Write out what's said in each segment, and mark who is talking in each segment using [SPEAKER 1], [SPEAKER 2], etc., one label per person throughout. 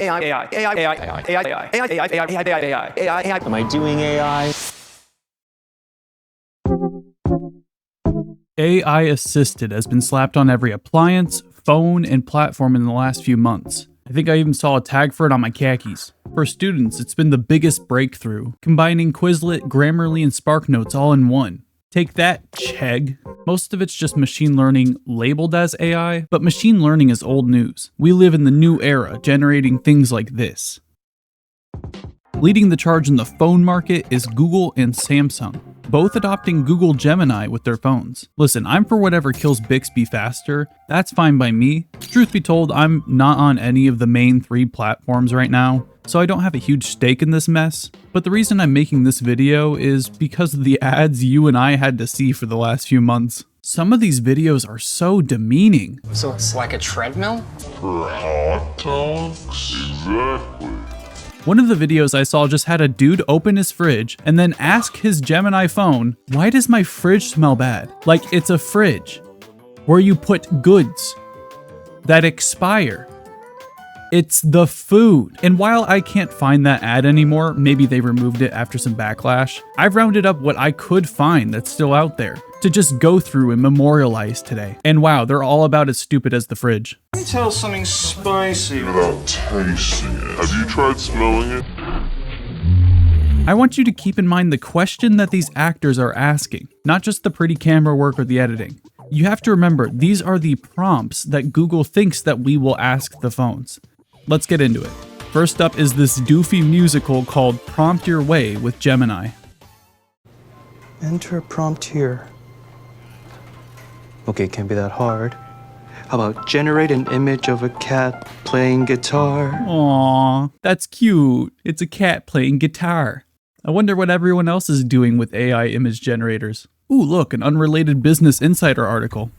[SPEAKER 1] Am I doing AI?
[SPEAKER 2] AI assisted has been slapped on every appliance, phone, and platform in the last few months. I think I even saw a tag for it on my khakis. For students, it's been the biggest breakthrough, combining Quizlet, Grammarly, and SparkNotes all in one. Take that, Chegg. Most of it's just machine learning labeled as AI, but machine learning is old news. We live in the new era, generating things like this. Leading the charge in the phone market is Google and Samsung, both adopting Google Gemini with their phones. Listen, I'm for whatever kills Bixby faster. That's fine by me. Truth be told, I'm not on any of the main 3 platforms right now, so I don't have a huge stake in this mess. But the reason I'm making this video is because of the ads you and I had to see for the last few months. Some of these videos are so demeaning.
[SPEAKER 3] So it's like a treadmill?
[SPEAKER 4] For hot dogs? Exactly.
[SPEAKER 2] One of the videos I saw just had a dude open his fridge and then ask his Gemini phone, "Why does my fridge smell bad?" Like it's a fridge where you put goods that expire. It's the food. And while I can't find that ad anymore, maybe they removed it after some backlash, I've rounded up what I could find that's still out there to just go through and memorialize today. And wow, they're all about as stupid as the fridge.
[SPEAKER 4] Can you tell something spicy without tasting it? Have you tried smelling it?
[SPEAKER 2] I want you to keep in mind the question that these actors are asking, not just the pretty camera work or the editing. You have to remember, these are the prompts that Google thinks that we will ask the phones. Let's get into it. First up is this doofy musical called Prompt Your Way with Gemini.
[SPEAKER 5] Enter a prompt here. Okay, it can't be that hard. How about generate an image of a cat playing guitar?
[SPEAKER 2] Aww, that's cute. It's a cat playing guitar. I wonder what everyone else is doing with AI image generators. Ooh, look, an unrelated Business Insider article.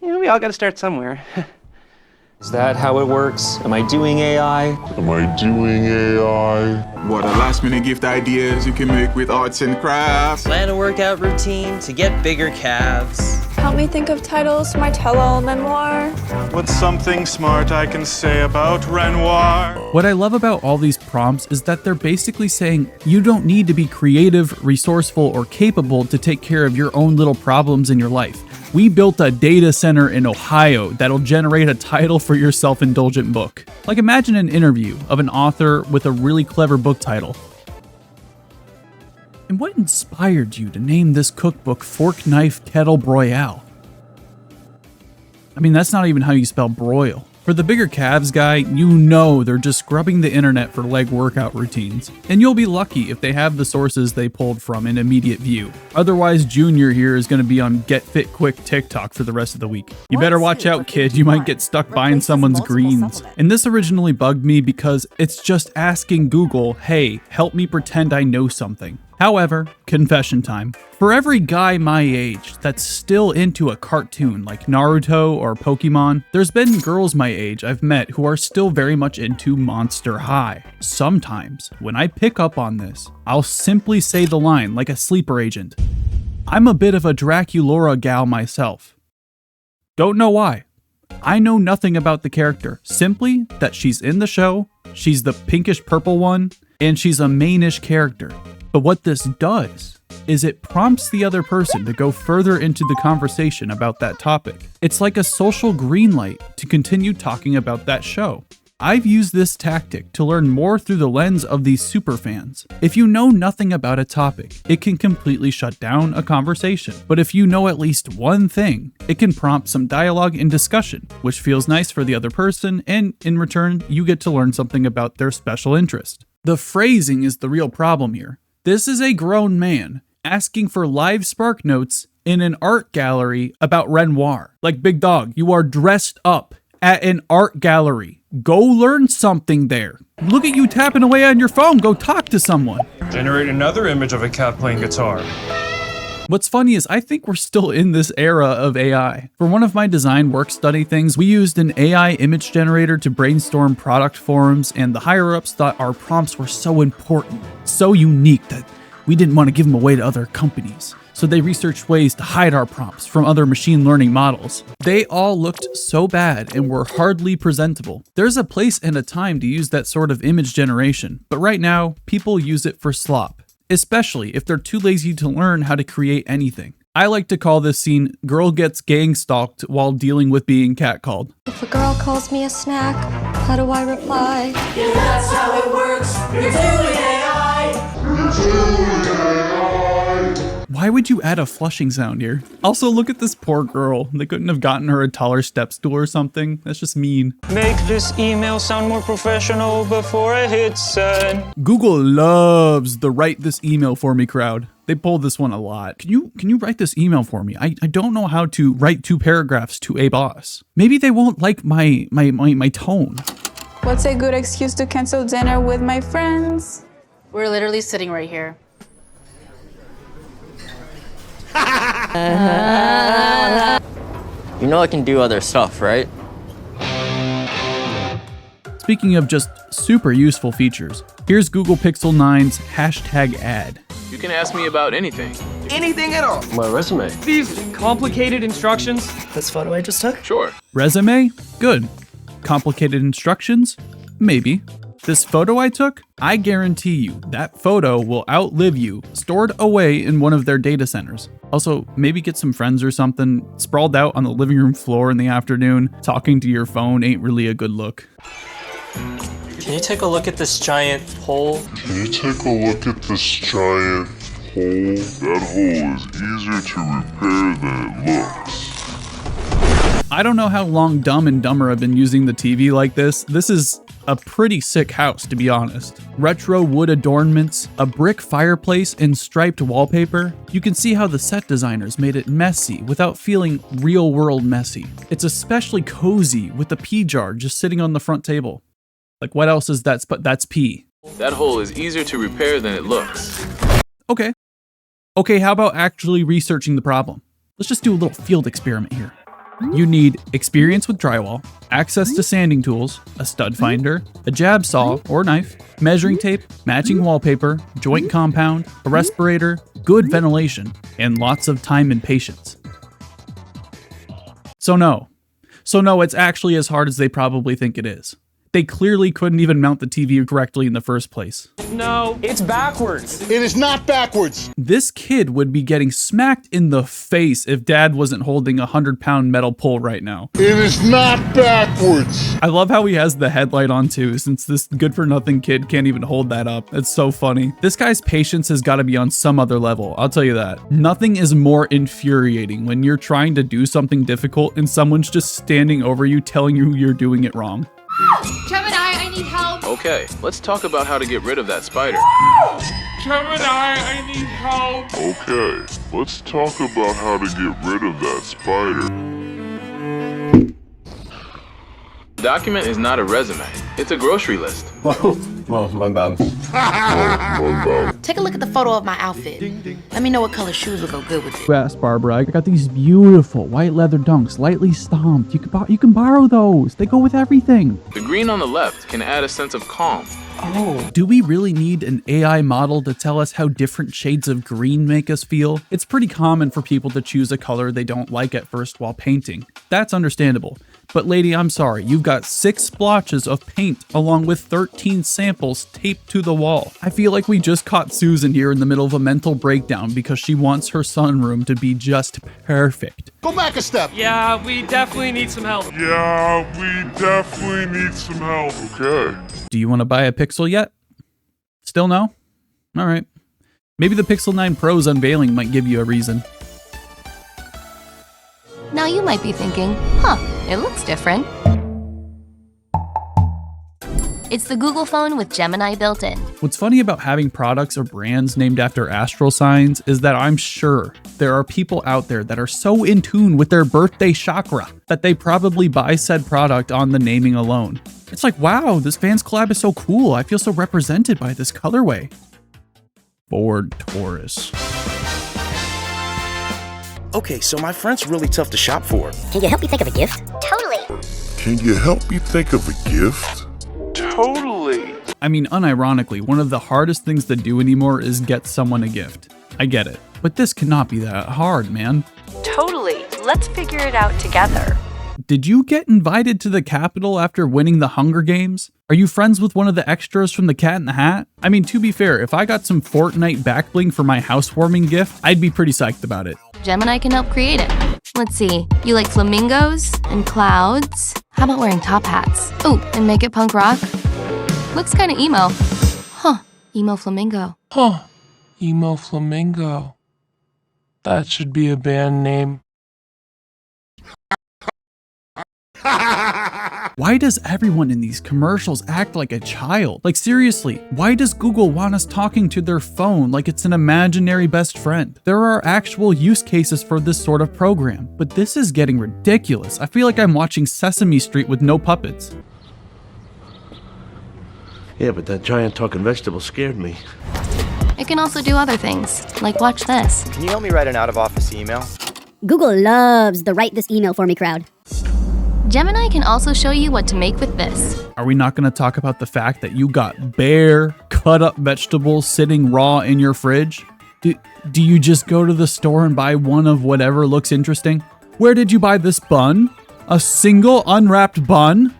[SPEAKER 3] We all gotta start somewhere.
[SPEAKER 1] Is that how it works? Am I doing AI?
[SPEAKER 4] Am I doing AI?
[SPEAKER 6] What a last-minute gift ideas you can make with arts and crafts.
[SPEAKER 7] Plan a workout routine to get bigger calves.
[SPEAKER 8] Help me think of titles for my tell-all memoir.
[SPEAKER 9] What's something smart I can say about Renoir?
[SPEAKER 2] What I love about all these prompts is that they're basically saying you don't need to be creative, resourceful, or capable to take care of your own little problems in your life. We built a data center in Ohio that'll generate a title for your self-indulgent book. Like imagine an interview of an author with a really clever book title. And what inspired you to name this cookbook Fork Knife Kettle Broil? I mean, that's not even how you spell broil. For the bigger calves guy, you know they're just scrubbing the internet for leg workout routines. And you'll be lucky if they have the sources they pulled from in immediate view. Otherwise, Junior here is going to be on Get Fit Quick TikTok for the rest of the week. You better watch out, kid. You might get stuck buying someone's greens. And this originally bugged me because it's just asking Google, hey, help me pretend I know something. However, confession time. For every guy my age that's still into a cartoon like Naruto or Pokemon, there's been girls my age I've met who are still very much into Monster High. Sometimes, when I pick up on this, I'll simply say the line like a sleeper agent. I'm a bit of a Draculaura gal myself. Don't know why. I know nothing about the character, simply that she's in the show, she's the pinkish purple one, and she's a mainish character. But what this does is it prompts the other person to go further into the conversation about that topic. It's like a social green light to continue talking about that show. I've used this tactic to learn more through the lens of these superfans. If you know nothing about a topic, it can completely shut down a conversation. But if you know at least one thing, it can prompt some dialogue and discussion, which feels nice for the other person, and in return, you get to learn something about their special interest. The phrasing is the real problem here. This is a grown man asking for live spark notes in an art gallery about Renoir. Like, big dog, you are dressed up at an art gallery. Go learn something there. Look at you tapping away on your phone. Go talk to someone.
[SPEAKER 9] Generate another image of a cat playing guitar.
[SPEAKER 2] What's funny is I think we're still in this era of AI. For one of my design work study things, we used an AI image generator to brainstorm product forums, and the higher-ups thought our prompts were so important, so unique that we didn't want to give them away to other companies. so they researched ways to hide our prompts from other machine learning models. They all looked so bad and were hardly presentable. There's a place and a time to use that sort of image generation, but right now, people use it for slop, especially if they're too lazy to learn how to create anything. I like to call this scene, girl gets gang stalked while dealing with being catcalled.
[SPEAKER 8] If a girl calls me a snack, how do I reply?
[SPEAKER 10] Yeah, that's how it works. You're doing AI.
[SPEAKER 2] Why would you add a flushing sound here? Also, look at this poor girl. They couldn't have gotten her a taller step stool or something. That's just mean.
[SPEAKER 1] Make this email sound more professional before I hit send.
[SPEAKER 2] Google loves the write this email for me crowd. They pull this one a lot. Can you write this email for me? I don't know how to write 2 paragraphs to a boss. Maybe they won't like my tone.
[SPEAKER 8] What's a good excuse to cancel dinner with my friends?
[SPEAKER 11] We're literally sitting right here.
[SPEAKER 7] You know I can do other stuff, right?
[SPEAKER 2] Speaking of just super useful features, here's Google Pixel 9's hashtag ad.
[SPEAKER 12] You can ask me about anything.
[SPEAKER 3] Anything at all.
[SPEAKER 1] My resume.
[SPEAKER 3] These complicated instructions.
[SPEAKER 10] This photo I just took?
[SPEAKER 12] Sure.
[SPEAKER 2] Resume? Good. Complicated instructions? Maybe. This photo I took? I guarantee you that photo will outlive you, stored away in one of their data centers. Also, maybe get some friends or something. Sprawled out on the living room floor in the afternoon, talking to your phone ain't really a good look.
[SPEAKER 1] Can you take a look at this giant hole?
[SPEAKER 4] Can you take a look at this giant hole? That hole is easier to repair than it looks.
[SPEAKER 2] I don't know how long Dumb and Dumber have been using the TV like this. This is a pretty sick house, to be honest. Retro wood adornments, a brick fireplace, and striped wallpaper. You can see how the set designers made it messy without feeling real-world messy. It's especially cozy with the pee jar just sitting on the front table. Like, what else is that? That's pee.
[SPEAKER 12] That hole is easier to repair than it looks.
[SPEAKER 2] Okay. Okay, how about actually researching the problem? Let's just do a little field experiment here. You need experience with drywall, access to sanding tools, a stud finder, a jab saw or knife, measuring tape, matching wallpaper, joint compound, a respirator, good ventilation, and lots of time and patience. So no, it's actually as hard as they probably think it is. They clearly couldn't even mount the TV correctly in the first place.
[SPEAKER 3] No, it's backwards.
[SPEAKER 13] It is not backwards.
[SPEAKER 2] This kid would be getting smacked in the face if dad wasn't holding a 100-pound metal pole right now.
[SPEAKER 13] It is not backwards.
[SPEAKER 2] I love how he has the headlight on too, since this good-for-nothing kid can't even hold that up. It's so funny. This guy's patience has got to be on some other level, I'll tell you that. Nothing is more infuriating when you're trying to do something difficult and someone's just standing over you telling you you're doing it wrong.
[SPEAKER 11] Gemini, I need help.
[SPEAKER 12] Okay, let's talk about how to get rid of that spider.
[SPEAKER 4] Gemini, I need help. Okay, let's talk about how to get rid of that spider.
[SPEAKER 12] The document is not a resume. It's a grocery list.
[SPEAKER 1] Well, my bad.
[SPEAKER 11] Take a look at the photo of my outfit. Let me know what color shoes would go good with it.
[SPEAKER 2] Yes, Barbara, I got these beautiful white leather dunks, lightly stomped. You can borrow those. They go with everything.
[SPEAKER 12] The green on the left can add a sense of calm.
[SPEAKER 2] Oh, do we really need an AI model to tell us how different shades of green make us feel? It's pretty common for people to choose a color they don't like at first while painting. That's understandable. But lady, I'm sorry, you've got 6 splotches of paint along with 13 samples taped to the wall. I feel like we just caught Susan here in the middle of a mental breakdown because she wants her sunroom to be just perfect.
[SPEAKER 13] Go back a step.
[SPEAKER 3] Yeah, we definitely need some help.
[SPEAKER 4] Yeah, we definitely need some help. Okay.
[SPEAKER 2] Do you want to buy a Pixel yet? Still no? All right. Maybe the Pixel 9 Pro's unveiling might give you a reason.
[SPEAKER 11] Now you might be thinking, it looks different. It's the Google phone with Gemini built in.
[SPEAKER 2] What's funny about having products or brands named after astral signs is that I'm sure there are people out there that are so in tune with their birthday chakra that they probably buy said product on the naming alone. It's like, wow, this Vans collab is so cool. I feel so represented by this colorway. Ford Taurus.
[SPEAKER 14] Okay, so my friend's really tough to shop for.
[SPEAKER 15] Can you help me think of a gift?
[SPEAKER 4] Totally. Can you help me think of a gift?
[SPEAKER 3] Totally.
[SPEAKER 2] I mean, unironically, one of the hardest things to do anymore is get someone a gift. I get it. But this cannot be that hard, man.
[SPEAKER 15] Totally. Let's figure it out together.
[SPEAKER 2] Did you get invited to the Capitol after winning the Hunger Games? Are you friends with one of the extras from the Cat in the Hat? I mean, to be fair, if I got some Fortnite backbling for my housewarming gift, I'd be pretty psyched about it.
[SPEAKER 11] Gemini can help create it. Let's see, you like flamingos and clouds? How about wearing top hats? Oh, and make it punk rock? Looks kinda emo. Huh, emo flamingo.
[SPEAKER 16] Huh, emo flamingo. That should be a band name.
[SPEAKER 2] Why does everyone in these commercials act like a child? Like seriously, why does Google want us talking to their phone like it's an imaginary best friend? There are actual use cases for this sort of program, but this is getting ridiculous. I feel like I'm watching Sesame Street with no puppets.
[SPEAKER 14] Yeah, but that giant talking vegetable scared me.
[SPEAKER 11] It can also do other things, like watch this.
[SPEAKER 17] Can you help me write an out-of-office email?
[SPEAKER 18] Google loves the write this email for me crowd.
[SPEAKER 11] Gemini can also show you what to make with this.
[SPEAKER 2] Are we not going to talk about the fact that you got bare, cut up vegetables sitting raw in your fridge? Do you just go to the store and buy one of whatever looks interesting? Where did you buy this bun? A single unwrapped bun?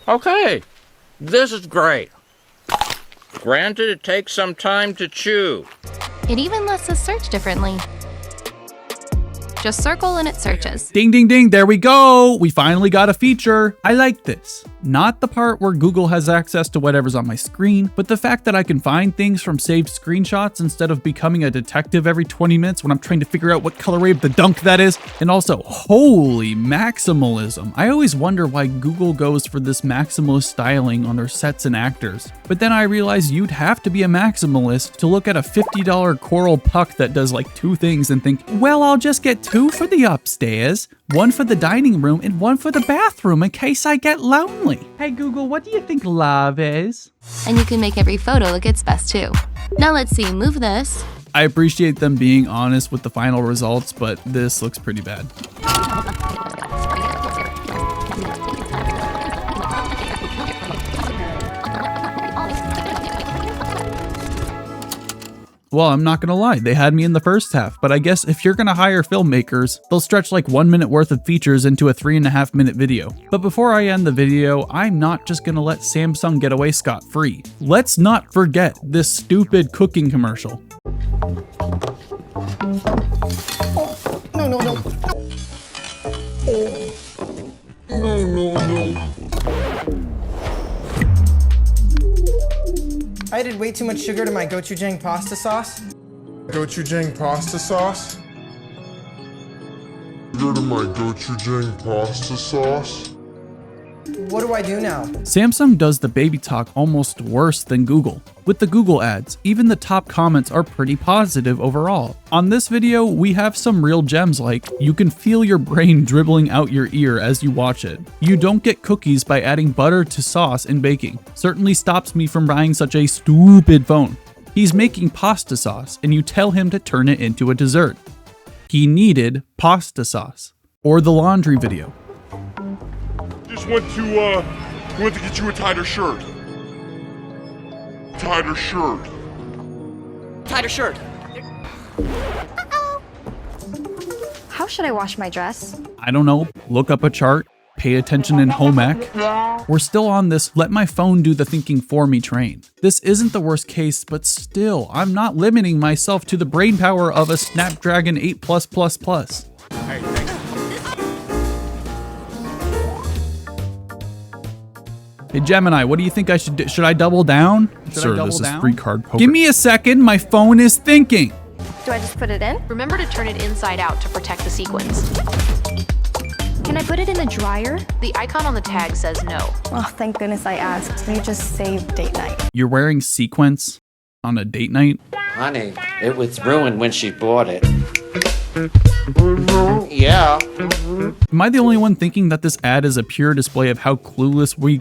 [SPEAKER 19] Okay, this is great. Granted, it takes some time to chew.
[SPEAKER 11] It even lets us search differently. Just circle and it searches.
[SPEAKER 2] Ding, ding, ding, there we go. We finally got a feature. I like this. Not the part where Google has access to whatever's on my screen, but the fact that I can find things from saved screenshots instead of becoming a detective every 20 minutes when I'm trying to figure out what colorway of the dunk that is. And also, holy maximalism. I always wonder why Google goes for this maximalist styling on their sets and actors. But then I realized you'd have to be a maximalist to look at a $50 coral puck that does like 2 things and think, well, I'll just get 2 for the upstairs, 1 for the dining room, and 1 for the bathroom in case I get lonely. Hey Google, what do you think love is?
[SPEAKER 11] And you can make every photo look its best too. Now let's see, move this.
[SPEAKER 2] I appreciate them being honest with the final results, but this looks pretty bad. Well, I'm not gonna lie, they had me in the first half, but I guess if you're gonna hire filmmakers, they'll stretch like 1 minute worth of features into a 3.5 minute video. But before I end the video, I'm not just gonna let Samsung get away scot-free. Let's not forget this stupid cooking commercial.
[SPEAKER 10] No, no, no. No, no, no.
[SPEAKER 20] I added way too much sugar to my gochujang pasta sauce.
[SPEAKER 13] Gochujang pasta sauce?
[SPEAKER 4] Sugar to my gochujang pasta sauce?
[SPEAKER 20] What do I do now?
[SPEAKER 2] Samsung does the baby talk almost worse than Google. With the Google ads, even the top comments are pretty positive overall. On this video, we have some real gems like, you can feel your brain dribbling out your ear as you watch it. You don't get cookies by adding butter to sauce in baking. Certainly stops me from buying such a stupid phone. He's making pasta sauce and you tell him to turn it into a dessert. He needed pasta sauce. Or the laundry video.
[SPEAKER 4] Just went to get you a tighter shirt. Tighter shirt.
[SPEAKER 15] Tighter shirt.
[SPEAKER 21] How should I wash my dress?
[SPEAKER 2] I don't know, look up a chart, pay attention in home ec. We're still on this let my phone do the thinking for me train. This isn't the worst case, but still, I'm not limiting myself to the brain power of a Snapdragon 8+++.
[SPEAKER 4] Hey, thanks.
[SPEAKER 2] Hey Gemini, what do you think I should do? Should I double down? Sir, this is free card poker. Give me a second, my phone is thinking.
[SPEAKER 21] Do I just put it in?
[SPEAKER 15] Remember to turn it inside out to protect the sequins.
[SPEAKER 21] Can I put it in the dryer?
[SPEAKER 15] The icon on the tag says no.
[SPEAKER 21] Oh, thank goodness I asked. You just saved date night.
[SPEAKER 2] You're wearing sequins on a date night?
[SPEAKER 22] Honey, it was ruined when she bought it. Yeah.
[SPEAKER 2] Am I the only one thinking that this ad is a pure display of how clueless we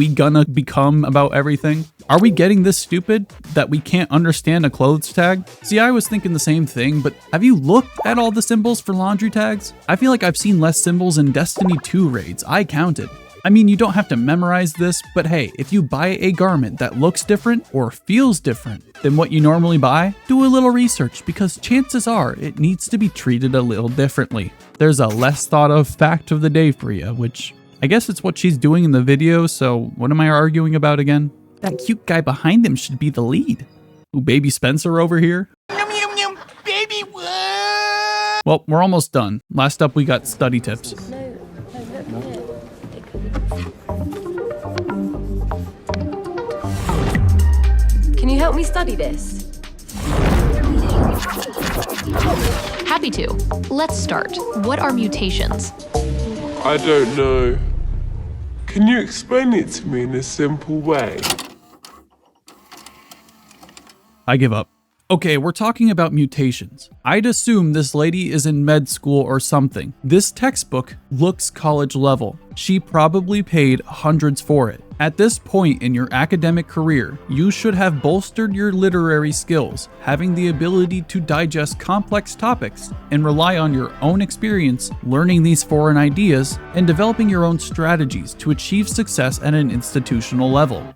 [SPEAKER 2] gonna become about everything? Are we getting this stupid that we can't understand a clothes tag? See, I was thinking the same thing, but have you looked at all the symbols for laundry tags? I feel like I've seen less symbols in Destiny 2 raids. I counted. I mean, you don't have to memorize this, but hey, if you buy a garment that looks different or feels different than what you normally buy, do a little research because chances are it needs to be treated a little differently. There's a less thought of fact of the day for you, which I guess it's what she's doing in the video, so what am I arguing about again? That cute guy behind him should be the lead. Ooh, baby Spencer over here.
[SPEAKER 10] Baby,
[SPEAKER 2] Well, we're almost done. Last up, we got study tips.
[SPEAKER 15] Can you help me study this? Happy to. Let's start. What are mutations?
[SPEAKER 16] I don't know. Can you explain it to me in a simple way?
[SPEAKER 2] I give up. Okay, we're talking about mutations. I'd assume this lady is in med school or something. This textbook looks college level. She probably paid hundreds for it. At this point in your academic career, you should have bolstered your literary skills, having the ability to digest complex topics and rely on your own experience learning these foreign ideas and developing your own strategies to achieve success at an institutional level.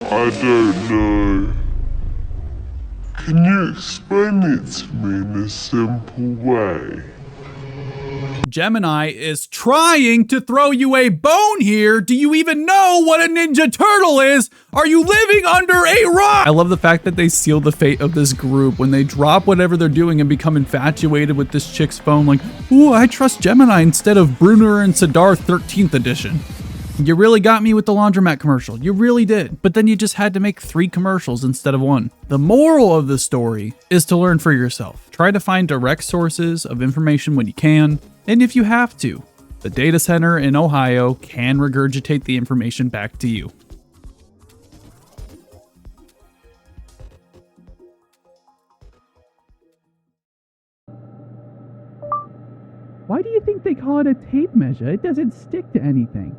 [SPEAKER 4] I don't know. Can you explain it to me in a simple way?
[SPEAKER 2] Gemini is trying to throw you a bone here. Do you even know what a Ninja Turtle is? Are you living under a rock? I love the fact that they seal the fate of this group when they drop whatever they're doing and become infatuated with this chick's phone. Like, ooh, I trust Gemini instead of Bruner and Sidar 13th edition. You really got me with the laundromat commercial. You really did. But then you just had to make 3 commercials instead of 1. The moral of the story is to learn for yourself. Try to find direct sources of information when you can. And if you have to, the data center in Ohio can regurgitate the information back to you. Why do you think they call it a tape measure? It doesn't stick to anything.